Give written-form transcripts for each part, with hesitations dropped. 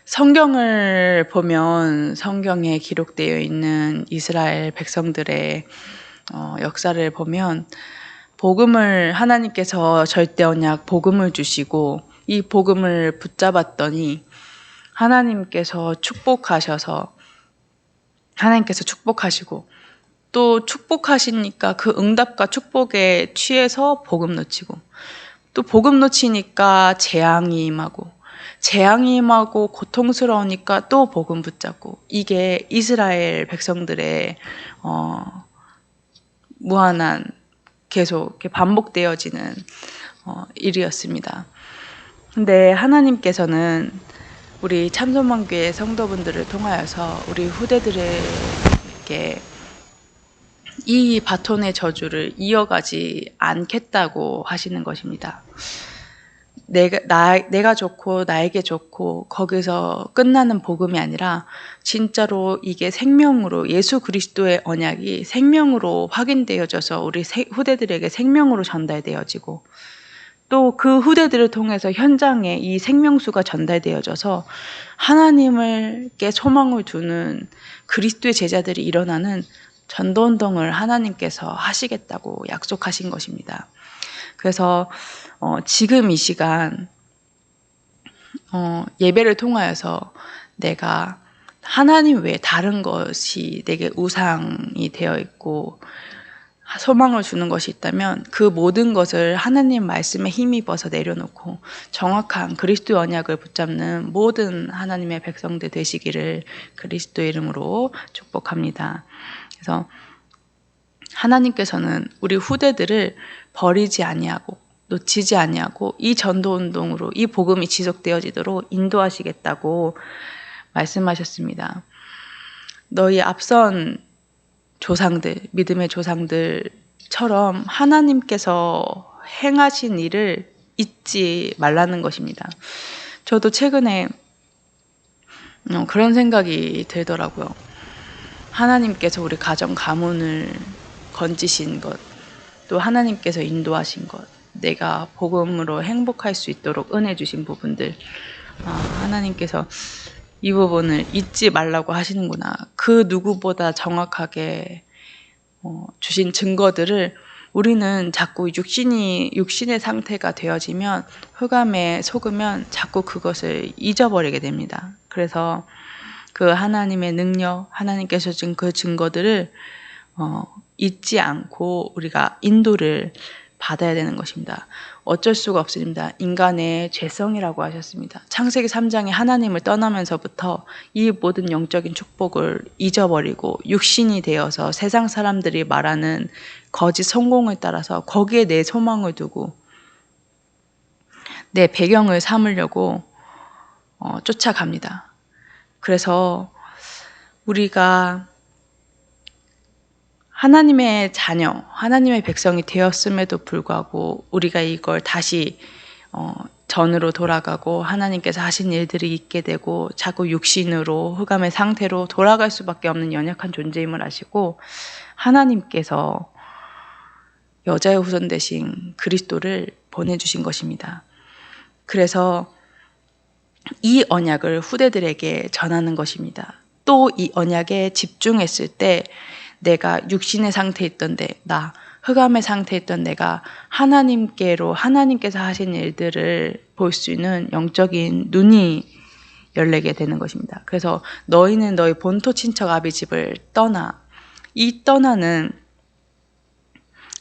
성경을 보면 성경에 기록되어 있는 이스라엘 백성들의 역사를 보면 복음을 하나님께서 절대 언약 복음을 주시고 이 복음을 붙잡았더니 하나님께서 축복하시고 또 축복하시니까 그 응답과 축복에 취해서 복음 놓치고 또 복음 놓치니까 재앙이 임하고 고통스러우니까 또 복음 붙잡고 이게 이스라엘 백성들의 무한한 계속 반복되어지는 일이었습니다. 근데 하나님께서는 우리 참소망교회 성도분들을 통하여서 우리 후대들에게 이 바톤의 저주를 이어가지 않겠다고 하시는 것입니다. 내가 좋고 나에게 좋고 거기서 끝나는 복음이 아니라 진짜로 이게 생명으로 예수 그리스도의 언약이 생명으로 확인되어져서 우리 후대들에게 생명으로 전달되어지고 또 그 후대들을 통해서 현장에 이 생명수가 전달되어져서 하나님께 소망을 두는 그리스도의 제자들이 일어나는 전도운동을 하나님께서 하시겠다고 약속하신 것입니다. 그래서 지금 이 시간 예배를 통하여서 내가 하나님 외에 다른 것이 내게 우상이 되어 있고 소망을 주는 것이 있다면 그 모든 것을 하나님 말씀에 힘입어서 내려놓고 정확한 그리스도의 언약을 붙잡는 모든 하나님의 백성들 되시기를 그리스도의 이름으로 축복합니다. 그래서 하나님께서는 우리 후대들을 버리지 아니하고 놓치지 아니하고 이 전도운동으로 이 복음이 지속되어지도록 인도하시겠다고 말씀하셨습니다. 너희 앞선 조상들, 믿음의 조상들처럼 하나님께서 행하신 일을 잊지 말라는 것입니다. 저도 최근에 그런 생각이 들더라고요. 하나님께서 우리 가정 가문을 건지신 것, 또 하나님께서 인도하신 것, 내가 복음으로 행복할 수 있도록 은혜 주신 부분들, 하나님께서 이 부분을 잊지 말라고 하시는구나. 그 누구보다 정확하게 주신 증거들을 우리는 자꾸 육신의 상태가 되어지면 흑암에 속으면 자꾸 그것을 잊어버리게 됩니다. 그래서 그 하나님의 능력, 하나님께서 준 그 증거들을 잊지 않고 우리가 인도를 받아야 되는 것입니다. 어쩔 수가 없습니다. 인간의 죄성이라고 하셨습니다. 창세기 3장에 하나님을 떠나면서부터 이 모든 영적인 축복을 잊어버리고 육신이 되어서 세상 사람들이 말하는 거짓 성공을 따라서 거기에 내 소망을 두고 내 배경을 삼으려고 쫓아갑니다. 그래서 우리가 하나님의 자녀, 하나님의 백성이 되었음에도 불구하고 우리가 이걸 다시 전으로 돌아가고 하나님께서 하신 일들이 있게 되고 자꾸 육신으로 흑암의 상태로 돌아갈 수밖에 없는 연약한 존재임을 아시고 하나님께서 여자의 후손 되신 그리스도를 보내주신 것입니다. 그래서 이 언약을 후대들에게 전하는 것입니다. 또 이 언약에 집중했을 때 내가 육신의 상태에 있던 흑암의 상태에 있던 내가 하나님께서 하신 일들을 볼 수 있는 영적인 눈이 열리게 되는 것입니다. 그래서 너희는 너희 본토 친척 아비 집을 떠나는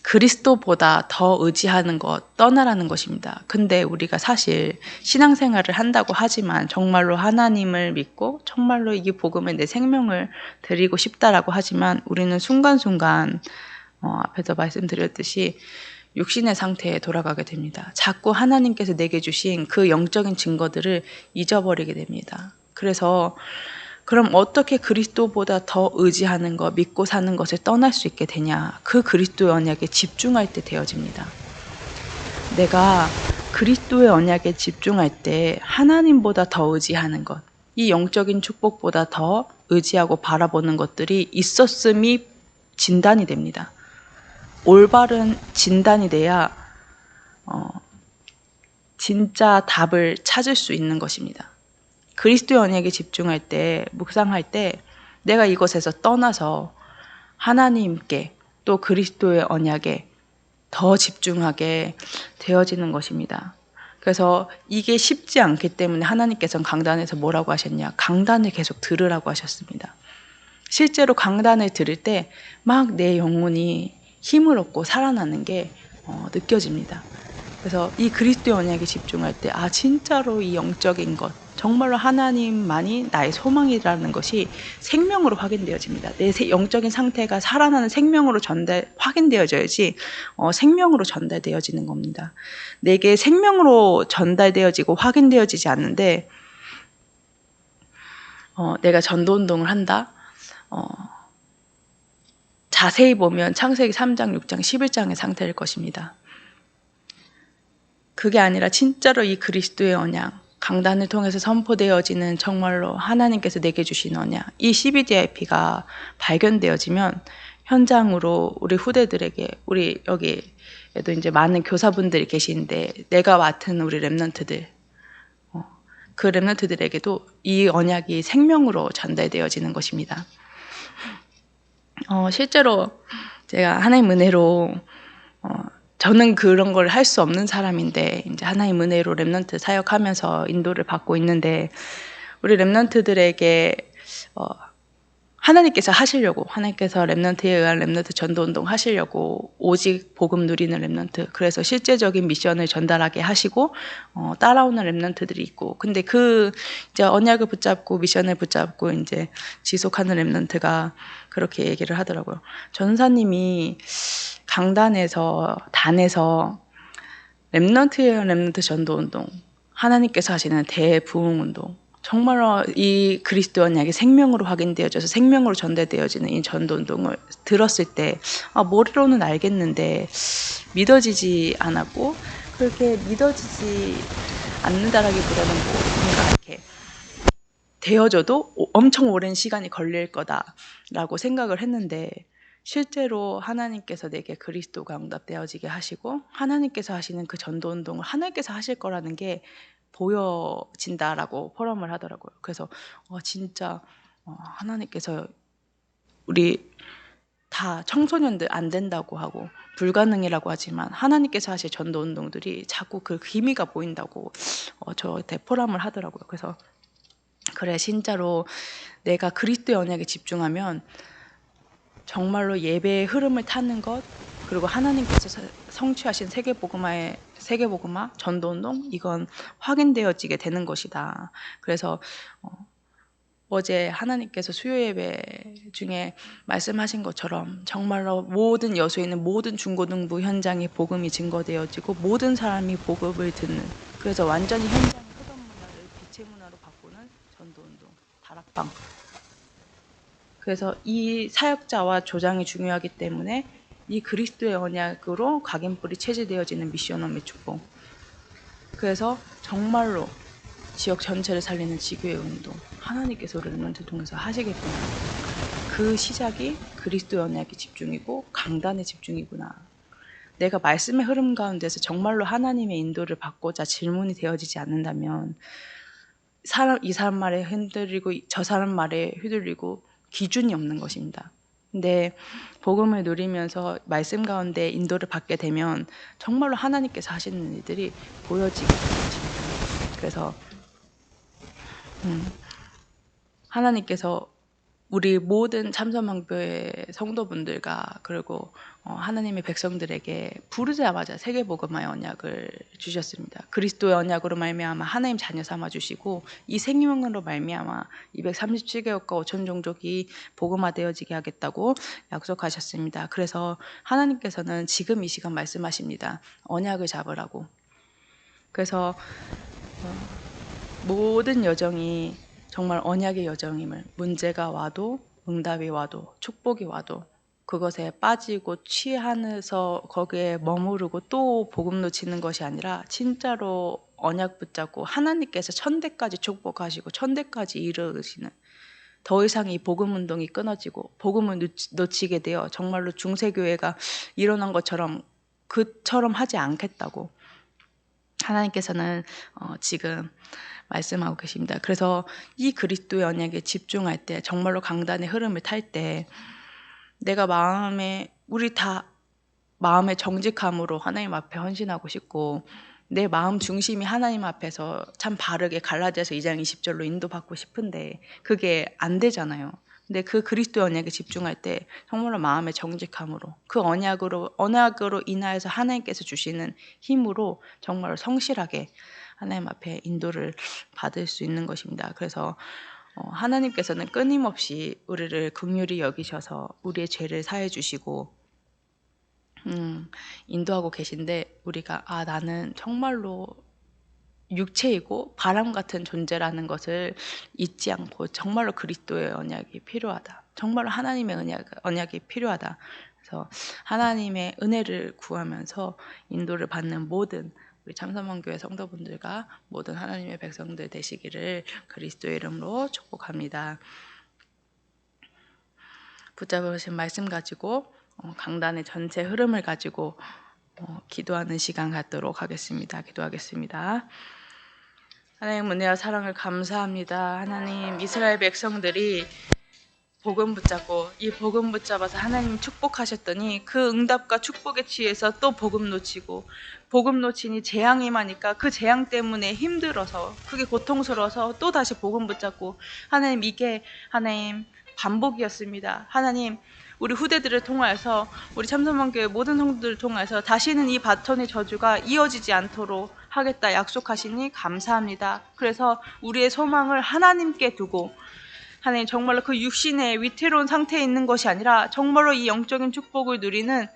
그리스도보다 더 의지하는 것 떠나라는 것입니다. 근데 우리가 사실 신앙생활을 한다고 하지만 정말로 하나님을 믿고 정말로 이 복음에 내 생명을 드리고 싶다라고 하지만 우리는 순간순간 앞에서 말씀드렸듯이 육신의 상태에 돌아가게 됩니다. 자꾸 하나님께서 내게 주신 그 영적인 증거들을 잊어버리게 됩니다. 그래서 그럼 어떻게 그리스도보다 더 의지하는 것, 믿고 사는 것을 떠날 수 있게 되냐? 그 그리스도의 언약에 집중할 때 되어집니다. 내가 그리스도의 언약에 집중할 때 하나님보다 더 의지하는 것, 이 영적인 축복보다 더 의지하고 바라보는 것들이 있었음이 진단이 됩니다. 올바른 진단이 돼야 진짜 답을 찾을 수 있는 것입니다. 그리스도의 언약에 집중할 때, 묵상할 때 내가 이것에서 떠나서 하나님께 또 그리스도의 언약에 더 집중하게 되어지는 것입니다. 그래서 이게 쉽지 않기 때문에 하나님께서는 강단에서 뭐라고 하셨냐? 강단을 계속 들으라고 하셨습니다. 실제로 강단을 들을 때 막 내 영혼이 힘을 얻고 살아나는 게 느껴집니다. 그래서 이 그리스도의 언약에 집중할 때 진짜로 이 영적인 것, 정말로 하나님만이 나의 소망이라는 것이 생명으로 확인되어집니다. 내 영적인 상태가 살아나는 생명으로 확인되어져야지 생명으로 전달되어지는 겁니다. 내게 생명으로 전달되어지고 확인되어지지 않는데 내가 전도운동을 한다? 자세히 보면 창세기 3장, 6장, 11장의 상태일 것입니다. 그게 아니라 진짜로 이 그리스도의 언약, 강단을 통해서 선포되어지는 정말로 하나님께서 내게 주신 언약, 이 CBDIP가 발견되어지면 현장으로 우리 후대들에게, 우리 여기에도 이제 많은 교사분들이 계시는데 내가 맡은 우리 랩런트들, 그 랩런트들에게도 이 언약이 생명으로 전달되어지는 것입니다. 실제로 제가 하나님 은혜로 저는 그런 걸 할 수 없는 사람인데 이제 하나님 은혜로 랩런트 사역하면서 인도를 받고 있는데 우리 랩런트들에게 하나님께서 하시려고, 하나님께서 랩런트에 의한 랩런트 전도운동 하시려고 오직 복음 누리는 랩런트, 그래서 실제적인 미션을 전달하게 하시고 따라오는 랩런트들이 있고, 근데 이제 언약을 붙잡고 미션을 붙잡고 이제 지속하는 랩런트가 그렇게 얘기를 하더라고요. 전사님이 단에서 랩런트 전도운동, 하나님께서 하시는 대부흥운동, 정말로 이 그리스도 언약이 생명으로 확인되어져서 생명으로 전달되어지는 이 전도운동을 들었을 때 머리로는 알겠는데 믿어지지 않았고, 그렇게 믿어지지 않는다라기보다는 뭔가 이렇게 되어져도 엄청 오랜 시간이 걸릴 거다라고 생각을 했는데, 실제로 하나님께서 내게 그리스도가 응답되어지게 하시고 하나님께서 하시는 그 전도운동을 하나님께서 하실 거라는 게 보여진다라고 포럼을 하더라고요. 그래서 진짜 하나님께서 우리 다 청소년들 안 된다고 하고 불가능이라고 하지만 하나님께서 하실 전도운동들이 자꾸 그 기미가 보인다고 저한테 포럼을 하더라고요. 그래서 그래, 진짜로 내가 그리스도의 언약에 집중하면 정말로 예배의 흐름을 타는 것, 그리고 하나님께서 성취하신 세계복음화 전도운동, 이건 확인되어지게 되는 것이다. 그래서 어제 하나님께서 수요 예배 중에 말씀하신 것처럼 정말로 모든 여수에 있는 모든 중고등부 현장에 복음이 증거되어지고 모든 사람이 복음을 듣는, 그래서 완전히 현장의 흑암 문화를 빛의 문화로 바꾸는 전도운동, 다락방. 그래서 이 사역자와 조장이 중요하기 때문에 이 그리스도의 언약으로 각인뿔이 체질되어지는 미션홈의 축복. 그래서 정말로 지역 전체를 살리는 지교의 운동, 하나님께서 랩런트 통해서 하시겠구나. 그 시작이 그리스도의 언약의 집중이고 강단의 집중이구나. 내가 말씀의 흐름 가운데서 정말로 하나님의 인도를 받고자 질문이 되어지지 않는다면 이 사람 말에 흔들리고 저 사람 말에 휘둘리고 기준이 없는 것입니다. 근데 복음을 누리면서 말씀 가운데 인도를 받게 되면 정말로 하나님께서 하시는 일들이 보여지게 되는 것입니다. 그래서 하나님께서 우리 모든 참선망교의 성도분들과 그리고 하나님의 백성들에게 부르자마자 세계복음화의 언약을 주셨습니다. 그리스도의 언약으로 말미암아 하나님 자녀 삼아 주시고 이 생명으로 말미암아 237개국과 5천 종족이 복음화되어지게 하겠다고 약속하셨습니다. 그래서 하나님께서는 지금 이 시간 말씀하십니다. 언약을 잡으라고. 그래서 모든 여정이 정말 언약의 여정임을, 문제가 와도 응답이 와도 축복이 와도 그것에 빠지고 취하면서 거기에 머무르고 또 복음 놓치는 것이 아니라 진짜로 언약 붙잡고 하나님께서 천대까지 축복하시고 천대까지 이루시는, 더 이상 이 복음 운동이 끊어지고 복음을 놓치게 되어 정말로 중세교회가 일어난 것처럼 그처럼 하지 않겠다고. 하나님께서는 지금 말씀하고 계십니다. 그래서 이 그리스도의 언약에 집중할 때, 정말로 강단의 흐름을 탈 때, 내가 우리 다 마음의 정직함으로 하나님 앞에 헌신하고 싶고, 내 마음 중심이 하나님 앞에서 참 바르게 갈라디아서 2장 20절로 인도받고 싶은데 그게 안 되잖아요. 근데 그 그리스도 언약에 집중할 때 정말로 마음의 정직함으로, 그 언약으로 인하여서 하나님께서 주시는 힘으로 정말로 성실하게 하나님 앞에 인도를 받을 수 있는 것입니다. 그래서 하나님께서는 끊임없이 우리를 긍휼히 여기셔서 우리의 죄를 사해 주시고 인도하고 계신데, 우리가 나는 정말로 육체이고 바람 같은 존재라는 것을 잊지 않고 정말로 그리스도의 언약이 필요하다. 정말로 하나님의 언약이 필요하다. 그래서 하나님의 은혜를 구하면서 인도를 받는 모든 우리 참선만교회 성도분들과 모든 하나님의 백성들 되시기를 그리스도의 이름으로 축복합니다. 붙잡으신 말씀 가지고 강단의 전체 흐름을 가지고 기도하는 시간 갖도록 하겠습니다. 기도하겠습니다. 하나님 은혜와 사랑을 감사합니다. 하나님, 이스라엘 백성들이 복음 붙잡고 이 복음 붙잡아서 하나님 축복하셨더니 그 응답과 축복에 취해서 또 복음 놓치고, 복음 놓치니 재앙이 임하니까 그 재앙 때문에 힘들어서, 그게 고통스러워서 또 다시 복음 붙잡고, 하나님, 이게 하나님 반복이었습니다. 하나님, 우리 후대들을 통하여서, 우리 참선만교회 모든 성도들을 통하여서 다시는 이 바톤의 저주가 이어지지 않도록 하겠다 약속하시니 감사합니다. 그래서 우리의 소망을 하나님께 두고, 하나님, 정말로 그 육신의 위태로운 상태에 있는 것이 아니라 정말로 이 영적인 축복을 누리는